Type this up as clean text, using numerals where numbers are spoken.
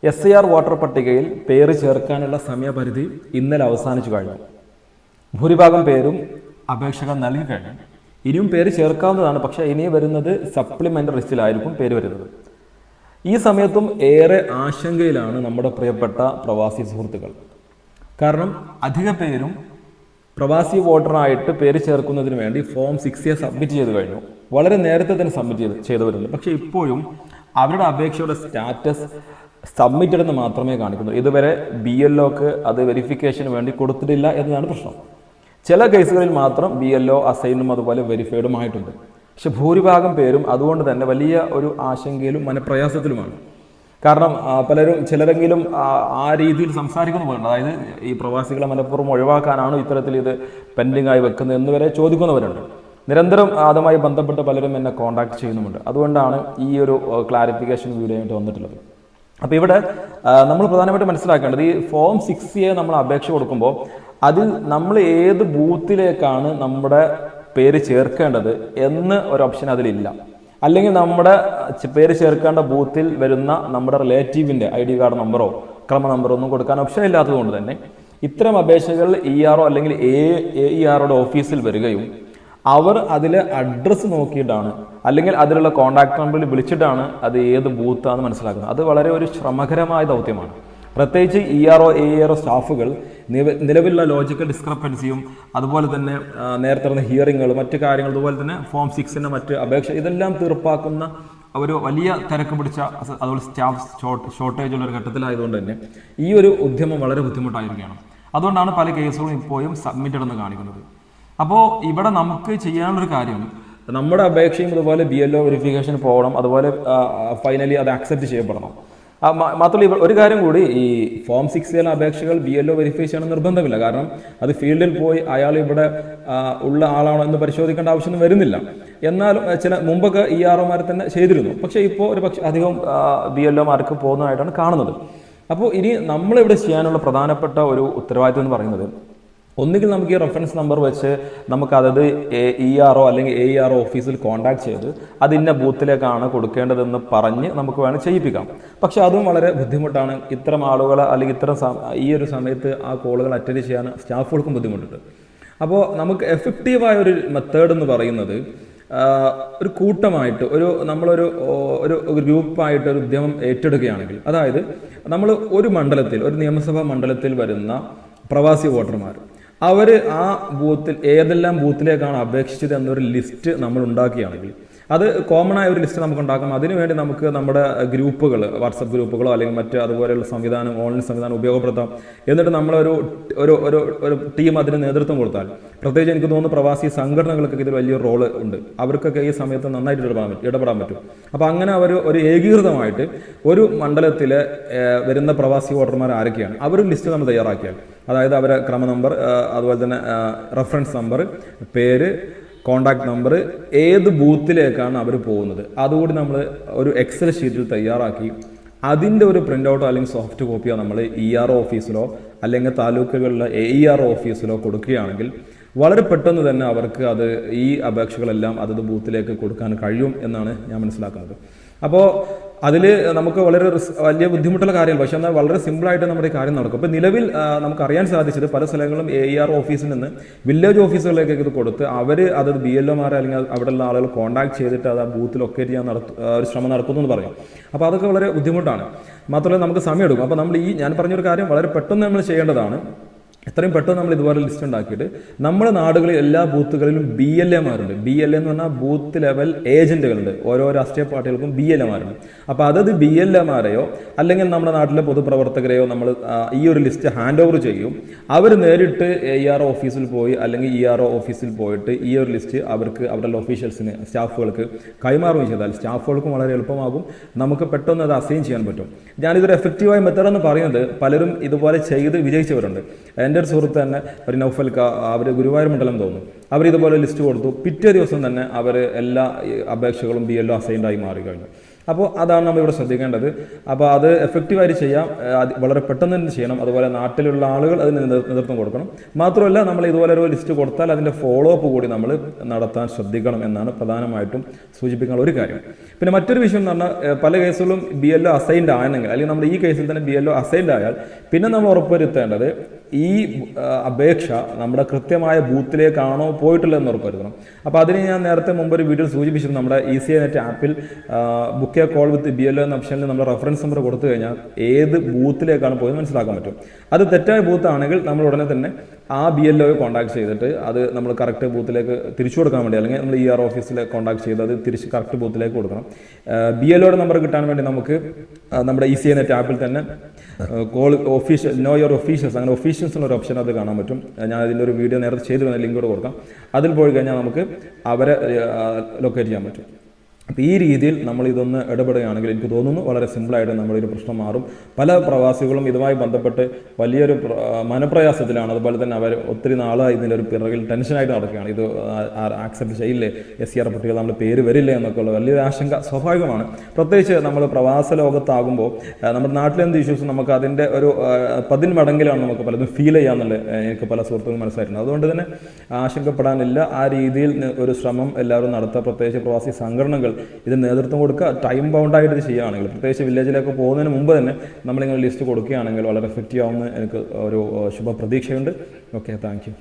SIR voter പട്ടികയിൽ പേര് ചേർക്കാനുള്ള സമയപരിധി ഇന്നലെ അവസാനിച്ചു കഴിഞ്ഞു. ഭൂരിഭാഗം പേരും അപേക്ഷകൾ നൽകി കഴിഞ്ഞു. ഇനിയും പേര് ചേർക്കാവുന്നതാണ്, പക്ഷേ ഇനി വരുന്നത് സപ്ലിമെൻ്ററി ലിസ്റ്റിലായിരിക്കും പേര് വരുന്നത്. ഈ സമയത്തും ഏറെ ആശങ്കയിലാണ് നമ്മുടെ പ്രിയപ്പെട്ട പ്രവാസി സുഹൃത്തുക്കൾ. കാരണം അധിക പേരും പ്രവാസി വോട്ടറായിട്ട് പേര് ചേർക്കുന്നതിന് വേണ്ടി ഫോം 6A സബ്മിറ്റ് ചെയ്ത് കഴിഞ്ഞു. വളരെ നേരത്തെ തന്നെ സബ്മിറ്റ് ചെയ്തവരുണ്ട്. പക്ഷേ ഇപ്പോഴും അവരുടെ അപേക്ഷയുടെ സ്റ്റാറ്റസ് സബ്മിറ്റഡ് എന്ന് മാത്രമേ കാണിക്കുന്നു. ഇതുവരെ BLOക്ക് അത് വെരിഫിക്കേഷന് വേണ്ടി കൊടുത്തിട്ടില്ല എന്നതാണ് പ്രശ്നം. ചില കേസുകളിൽ മാത്രം BLO അസൈനും അതുപോലെ വെരിഫൈഡും ആയിട്ടുണ്ട്. പക്ഷെ ഭൂരിഭാഗം പേരും അതുകൊണ്ട് തന്നെ വലിയ ഒരു ആശങ്കയിലും മനപ്രയാസത്തിലുമാണ്. കാരണം ചിലരെങ്കിലും ആ രീതിയിൽ സംസാരിക്കുന്നവരുണ്ട്. അതായത് ഈ പ്രവാസികളെ മനഃപൂർവ്വം ഒഴിവാക്കാനാണ് ഇത്തരത്തിൽ ഇത് പെൻഡിങ് ആയി വെക്കുന്നത് എന്ന് വരെ ചോദിക്കുന്നവരുണ്ട്. നിരന്തരം അതുമായി ബന്ധപ്പെട്ട് പലരും എന്നെ കോൺടാക്ട് ചെയ്യുന്നുമുണ്ട്. അതുകൊണ്ടാണ് ഈ ഒരു ക്ലാരിഫിക്കേഷൻ വീഡിയോ ആയിട്ട് വന്നിട്ടുള്ളത്. അപ്പോൾ ഇവിടെ നമ്മൾ പ്രധാനമായിട്ട് മനസ്സിലാക്കേണ്ടത് ഈ ഫോം 6A നമ്മൾ അപേക്ഷ കൊടുക്കുമ്പോൾ അതിൽ നമ്മൾ ഏത് ബൂത്തിലേക്കാണ് നമ്മുടെ പേര് ചേർക്കേണ്ടത് എന്ന് ഒരു ഓപ്ഷൻ അതിലില്ല. അല്ലെങ്കിൽ നമ്മുടെ പേര് ചേർക്കേണ്ട ബൂത്തിൽ വരുന്ന നമ്മുടെ റിലേറ്റീവിൻ്റെ ID കാർഡ് നമ്പറോ ക്രമ നമ്പറോ ഒന്നും കൊടുക്കാൻ ഓപ്ഷൻ ഇല്ലാത്തത് കൊണ്ട് തന്നെ ഇത്തരം അപേക്ഷകൾ ERO അല്ലെങ്കിൽ AEROയുടെ ഓഫീസിൽ വരികയും അവർ അതിലെ അഡ്രസ്സ് നോക്കിയിട്ടാണ് അല്ലെങ്കിൽ അതിലുള്ള കോൺടാക്ട് നമ്പറിൽ വിളിച്ചിട്ടാണ് അത് ഏത് ബൂത്താണെന്ന് മനസ്സിലാക്കുന്നത്. അത് വളരെ ഒരു ശ്രമകരമായ ദൗത്യമാണ്. പ്രത്യേകിച്ച് ERO AERO സ്റ്റാഫുകൾ നിലവിലുള്ള ലോജിക്കൽ ഡിസ്ക്രപ്പൻസിയും അതുപോലെ തന്നെ നേരത്തെ നടന്ന ഹിയറിങ്ങുകൾ മറ്റു കാര്യങ്ങൾ അതുപോലെ തന്നെ ഫോം 6ന്റെ മറ്റ് അപേക്ഷ ഇതെല്ലാം തീർപ്പാക്കുന്ന ഒരു വലിയ തിരക്ക് പിടിച്ച അതുപോലെ സ്റ്റാഫ് ഷോർട്ടേജ് ഉള്ള ഒരു ഘട്ടത്തിലായതുകൊണ്ട് തന്നെ ഈ ഒരു ഉദ്യമം വളരെ ബുദ്ധിമുട്ടായിരിക്കുകയാണ്. അതുകൊണ്ടാണ് പല കേസുകളും ഇപ്പോഴും സബ്മിറ്റഡ് എന്ന് കാണിക്കുന്നത്. അപ്പോൾ ഇവിടെ നമുക്ക് ചെയ്യാനുള്ളൊരു കാര്യം നമ്മുടെ അപേക്ഷയും അതുപോലെ BLO വെരിഫിക്കേഷൻ പോകണം, അതുപോലെ ഫൈനലി അത് അക്സെപ്റ്റ് ചെയ്യപ്പെടണം. മാത്രമല്ല ഒരു കാര്യം കൂടി, ഈ ഫോം 6A അപേക്ഷകൾ BLO വെരിഫൈ ചെയ്യണം നിർബന്ധമില്ല. കാരണം അത് ഫീൽഡിൽ പോയി അയാൾ ഇവിടെ ഉള്ള ആളാണോ എന്ന് പരിശോധിക്കേണ്ട ആവശ്യമൊന്നും വരുന്നില്ല. എന്നാലും മുമ്പൊക്കെ EROമാർ തന്നെ ചെയ്തിരുന്നു. പക്ഷേ ഇപ്പോൾ ഒരു പക്ഷേ അധികം BLOമാർക്ക് പോകുന്നതായിട്ടാണ് കാണുന്നത്. അപ്പോൾ ഇനി നമ്മളിവിടെ ചെയ്യാനുള്ള പ്രധാനപ്പെട്ട ഒരു ഉത്തരവാദിത്വം എന്ന് പറയുന്നത്, ഒന്നുകിൽ നമുക്ക് ഈ റെഫറൻസ് നമ്പർ വെച്ച് നമുക്ക് അതത് ERO അല്ലെങ്കിൽ AERO ഓഫീസിൽ കോൺടാക്ട് ചെയ്ത് അത് ഇന്ന ബൂത്തിലേക്കാണ് കൊടുക്കേണ്ടതെന്ന് പറഞ്ഞ് നമുക്ക് വേണം ചെയ്യിപ്പിക്കാം. പക്ഷെ അതും വളരെ ബുദ്ധിമുട്ടാണ്. ഇത്തരം ആളുകൾ അല്ലെങ്കിൽ ഈ ഒരു സമയത്ത് ആ കോളുകൾ അറ്റൻഡ് ചെയ്യാൻ സ്റ്റാഫുകൾക്കും ബുദ്ധിമുട്ടുണ്ട്. അപ്പോൾ നമുക്ക് എഫക്റ്റീവായ ഒരു മെത്തേഡ് എന്ന് പറയുന്നത് ഒരു കൂട്ടമായിട്ട് നമ്മളൊരു ഗ്രൂപ്പായിട്ട് ഒരു ഉദ്യമം ഏറ്റെടുക്കുകയാണെങ്കിൽ, അതായത് നമ്മൾ ഒരു നിയമസഭാ മണ്ഡലത്തിൽ വരുന്ന പ്രവാസി വോട്ടർമാർ അവർ ആ ബൂത്തിൽ ഏതെല്ലാം ബൂത്തിലേക്കാണ് അപേക്ഷിച്ചത് എന്നൊരു ലിസ്റ്റ് നമ്മൾ ഉണ്ടാക്കുകയാണെങ്കിൽ, അത് കോമൺ ആയ ഒരു ലിസ്റ്റ് നമുക്ക് ഉണ്ടാക്കാം. അതിനുവേണ്ടി നമുക്ക് നമ്മുടെ ഗ്രൂപ്പുകൾ, വാട്സപ്പ് ഗ്രൂപ്പുകളോ അല്ലെങ്കിൽ മറ്റ് അതുപോലെയുള്ള ഓൺലൈൻ സംവിധാനം ഉപയോഗപ്പെടുത്താം. എന്നിട്ട് നമ്മളൊരു ടീം അതിന് നേതൃത്വം കൊടുത്താൽ, പ്രത്യേകിച്ച് എനിക്ക് തോന്നുന്നു പ്രവാസി സംഘടനകൾക്കൊക്കെ ഇതിൽ വലിയൊരു റോള് ഉണ്ട്. അവർക്കൊക്കെ ഈ സമയത്ത് നന്നായിട്ട് ഇടപെടാൻ പറ്റും. അപ്പോൾ അങ്ങനെ ഒരു ഏകീകൃതമായിട്ട് ഒരു മണ്ഡലത്തിലെ വരുന്ന പ്രവാസി വോട്ടർമാർ ആരൊക്കെയാണ് അവരൊരു ലിസ്റ്റ് നമ്മൾ തയ്യാറാക്കിയാൽ, അതായത് അവരെ ക്രമ നമ്പർ, അതുപോലെ തന്നെ റെഫറൻസ് നമ്പർ, പേര്, കോണ്ടാക്ട് നമ്പർ, ഏത് ബൂത്തിലേക്കാണ് അവർ പോകുന്നത്, അതുകൂടി നമ്മൾ ഒരു എക്സൽ ഷീറ്റിൽ തയ്യാറാക്കി അതിൻ്റെ ഒരു പ്രിൻ്റ് ഔട്ടോ അല്ലെങ്കിൽ സോഫ്റ്റ് കോപ്പിയോ നമ്മൾ ERO ഓഫീസിലോ അല്ലെങ്കിൽ താലൂക്കുകളിലെ AERO ഓഫീസിലോ കൊടുക്കുകയാണെങ്കിൽ വളരെ പെട്ടെന്ന് തന്നെ അവർക്ക് ഈ അപേക്ഷകളെല്ലാം അതത് ബൂത്തിലേക്ക് കൊടുക്കാൻ കഴിയും എന്നാണ് ഞാൻ മനസ്സിലാക്കുന്നത്. അപ്പോൾ അതിൽ നമുക്ക് വലിയ ബുദ്ധിമുട്ടുള്ള കാര്യമല്ല, പക്ഷെ എന്നാൽ വളരെ സിമ്പിളായിട്ട് നമ്മുടെ ഈ കാര്യം നടക്കും. ഇപ്പോൾ നിലവിൽ നമുക്കറിയാൻ സാധിച്ചത് പല സ്ഥലങ്ങളും AERO ഓഫീസിൽ നിന്ന് വില്ലേജ് ഓഫീസുകളിലേക്ക് ഇത് കൊടുത്ത് അവർ അതത് BLOമാരെ അല്ലെങ്കിൽ അവിടെയുള്ള ആളുകൾ കോൺടാക്ട് ചെയ്തിട്ട് അത് ആ ബൂത്ത് ലൊക്കേറ്റ് ചെയ്യാൻ ഒരു ശ്രമം നടക്കുന്നു എന്ന് പറയും. അപ്പോൾ അതൊക്കെ വളരെ ബുദ്ധിമുട്ടാണ്. മാത്രമല്ല നമുക്ക് സമയമെടുക്കും. അപ്പോൾ നമ്മൾ ഞാൻ പറഞ്ഞൊരു കാര്യം വളരെ പെട്ടെന്ന് നമ്മൾ ചെയ്യേണ്ടതാണ്. എത്രയും പെട്ടെന്ന് നമ്മൾ ഇതുപോലെ ലിസ്റ്റ് ഉണ്ടാക്കിയിട്ട് നമ്മുടെ നാടുകളിൽ എല്ലാ ബൂത്തുകളിലും BLAമാരുണ്ട്. BLA എന്ന് പറഞ്ഞാൽ ബൂത്ത് ലെവൽ ഏജന്റുകളുണ്ട്. ഓരോ രാഷ്ട്രീയ പാർട്ടികൾക്കും BLAമാരുണ്ട്. അപ്പോൾ അതത് BLAമാരെയോ അല്ലെങ്കിൽ നമ്മുടെ നാട്ടിലെ പൊതുപ്രവർത്തകരെയോ നമ്മൾ ഈ ഒരു ലിസ്റ്റ് ഹാൻഡ് ഓവർ ചെയ്യും. അവർ നേരിട്ട് AERO ഓഫീസിൽ പോയി അല്ലെങ്കിൽ ERO ഓഫീസിൽ പോയിട്ട് ഈ ഒരു ലിസ്റ്റ് അവരുടെ ഒഫീഷ്യൽസിന്, സ്റ്റാഫുകൾക്ക് കൈമാറുകയും ചെയ്താൽ സ്റ്റാഫുകൾക്കും വളരെ എളുപ്പമാകും. നമുക്ക് പെട്ടെന്ന് അത് അസൈൻ ചെയ്യാൻ പറ്റും. ഞാനിതൊരു എഫക്റ്റീവായ മെത്തേഡ് എന്ന് പറയുന്നത് പലരും ഇതുപോലെ ചെയ്ത് വിജയിച്ചവരുണ്ട്. എൻ്റെ ഒരു സുഹൃത്ത് തന്നെ ഒരു നൗഫൽ, അവർ ഗുരുവായൂർ മണ്ഡലം തോന്നുന്നു, അവരിതുപോലെ ലിസ്റ്റ് കൊടുത്തു. പിറ്റേ ദിവസം തന്നെ അവർ എല്ലാ അപേക്ഷകളും BLO അസൈൻഡായി മാറി കഴിഞ്ഞു. അപ്പോൾ അതാണ് നമ്മളിവിടെ ശ്രദ്ധിക്കേണ്ടത്. അപ്പോൾ അത് എഫക്റ്റീവായിട്ട് ചെയ്യാം, വളരെ പെട്ടെന്ന് തന്നെ ചെയ്യണം. അതുപോലെ നാട്ടിലുള്ള ആളുകൾ അതിന് നേതൃത്വം കൊടുക്കണം. മാത്രമല്ല നമ്മൾ ഇതുപോലെ ഒരു ലിസ്റ്റ് കൊടുത്താൽ അതിൻ്റെ ഫോളോ അപ്പ് കൂടി നമ്മൾ നടത്താൻ ശ്രദ്ധിക്കണം എന്നാണ് പ്രധാനമായിട്ടും സൂചിപ്പിക്കാനുള്ള ഒരു കാര്യം. പിന്നെ മറ്റൊരു വിഷയം എന്ന് പറഞ്ഞാൽ പല കേസുകളും BLO അസൈൻഡ് ആണെങ്കിൽ, അല്ലെങ്കിൽ നമ്മുടെ ഈ കേസിൽ തന്നെ BLO അസൈൻഡ് ആയാൽ പിന്നെ നമ്മൾ ഉറപ്പുവരുത്തേണ്ടത് ഈ അപേക്ഷ നമ്മുടെ കൃത്യമായ ബൂത്തിലേക്കാണോ പോയിട്ടുള്ളതെന്ന് ഉറപ്പുവരുത്തണം. അപ്പോൾ അതിന് ഞാൻ നേരത്തെ മുമ്പ് ഒരു വീഡിയോ സൂചിപ്പിച്ചിരുന്നു. നമ്മുടെ ECI-NET ആപ്പിൽ book A call with BLO എന്ന ഓപ്ഷനിൽ നമ്മൾ റെഫറൻസ് നമ്പർ കൊടുത്തു കഴിഞ്ഞാൽ ഏത് ബൂത്തിലേക്കാണ് പോയത് മനസ്സിലാക്കാൻ പറ്റും. അത് തെറ്റായ ബൂത്ത് ആണെങ്കിൽ നമ്മൾ ഉടനെ തന്നെ ആ BLOയെ കോൺടാക്ട് ചെയ്തിട്ട് അത് നമ്മൾ കറക്റ്റ് ബൂത്തിലേക്ക് തിരിച്ചു കൊടുക്കാൻ വേണ്ടി, അല്ലെങ്കിൽ നമ്മൾ ER ഓഫീസിൽ കോൺടാക്ട് ചെയ്ത് അത് തിരിച്ച് കറക്റ്റ് ബൂത്തിലേക്ക് കൊടുക്കണം. BLOയുടെ നമ്പർ കിട്ടാൻ വേണ്ടി നമുക്ക് നമ്മുടെ ECI-NET ആപ്പിൽ തന്നെ call official no your officials, അങ്ങനെ ഒഫീഷ്യൽസ് എന്നൊരു ഓപ്ഷൻ അത് കാണാൻ പറ്റും. ഞാൻ അതിൻ്റെ ഒരു വീഡിയോ നേരത്തെ ചെയ്ത് വന്ന ലിങ്ക് കൂടെ കൊടുക്കാം. അതിൽ പോയി കഴിഞ്ഞാൽ നമുക്ക് അവരെ ലൊക്കേറ്റ് ചെയ്യാൻ പറ്റും. അപ്പോൾ ഈ രീതിയിൽ നമ്മൾ ഇതൊന്ന് ഇടപെടുകയാണെങ്കിൽ എനിക്ക് തോന്നുന്നു വളരെ സിമ്പിളായിട്ട് നമ്മളൊരു പ്രശ്നം മാറും. പല പ്രവാസികളും ഇതുമായി ബന്ധപ്പെട്ട് വലിയൊരു മനപ്രയാസത്തിലാണ്. അതുപോലെ തന്നെ അവർ ഒത്തിരി നാളായി ഇതിൻ്റെ ഒരു പിറകിൽ ടെൻഷനായിട്ട് നടക്കുകയാണ്. ഇത് ആക്സെപ്റ്റ് ചെയ്യില്ലേ, SCR പട്ടികയിൽ നമ്മുടെ പേര് വരില്ലേ എന്നൊക്കെ ഉള്ള വലിയൊരു ആശങ്ക സ്വാഭാവികമാണ്. പ്രത്യേകിച്ച് നമ്മൾ പ്രവാസ ലോകത്താകുമ്പോൾ നമ്മുടെ നാട്ടിലെന്ത് ഇഷ്യൂസ് നമുക്ക് അതിൻ്റെ ഒരു 10 മടങ്ങിലാണ് നമുക്ക് പലതും ഫീൽ ചെയ്യാന്നുള്ളത് എനിക്ക് പല സുഹൃത്തുക്കളും മനസ്സിലായിട്ടുണ്ട്. അതുകൊണ്ട് തന്നെ ആശങ്കപ്പെടാനില്ല. ആ രീതിയിൽ ഒരു ശ്രമം എല്ലാവരും നടത്തുക. പ്രത്യേകിച്ച് പ്രവാസി സംഘടനകൾ ഇതിന് നേതൃത്വം കൊടുക്കുക. ടൈം ബൗണ്ടായിട്ട് ഇത് ചെയ്യുകയാണെങ്കിൽ, പ്രത്യേകിച്ച് വില്ലേജിലേക്ക് പോകുന്നതിന് മുമ്പ് തന്നെ നമ്മളിങ്ങനെ ലിസ്റ്റ് കൊടുക്കുകയാണെങ്കിൽ വളരെ എഫക്റ്റീവ് ആവുമെന്ന് എനിക്ക് ഒരു ശുഭപ്രതീക്ഷയുണ്ട്. Okay, thank you.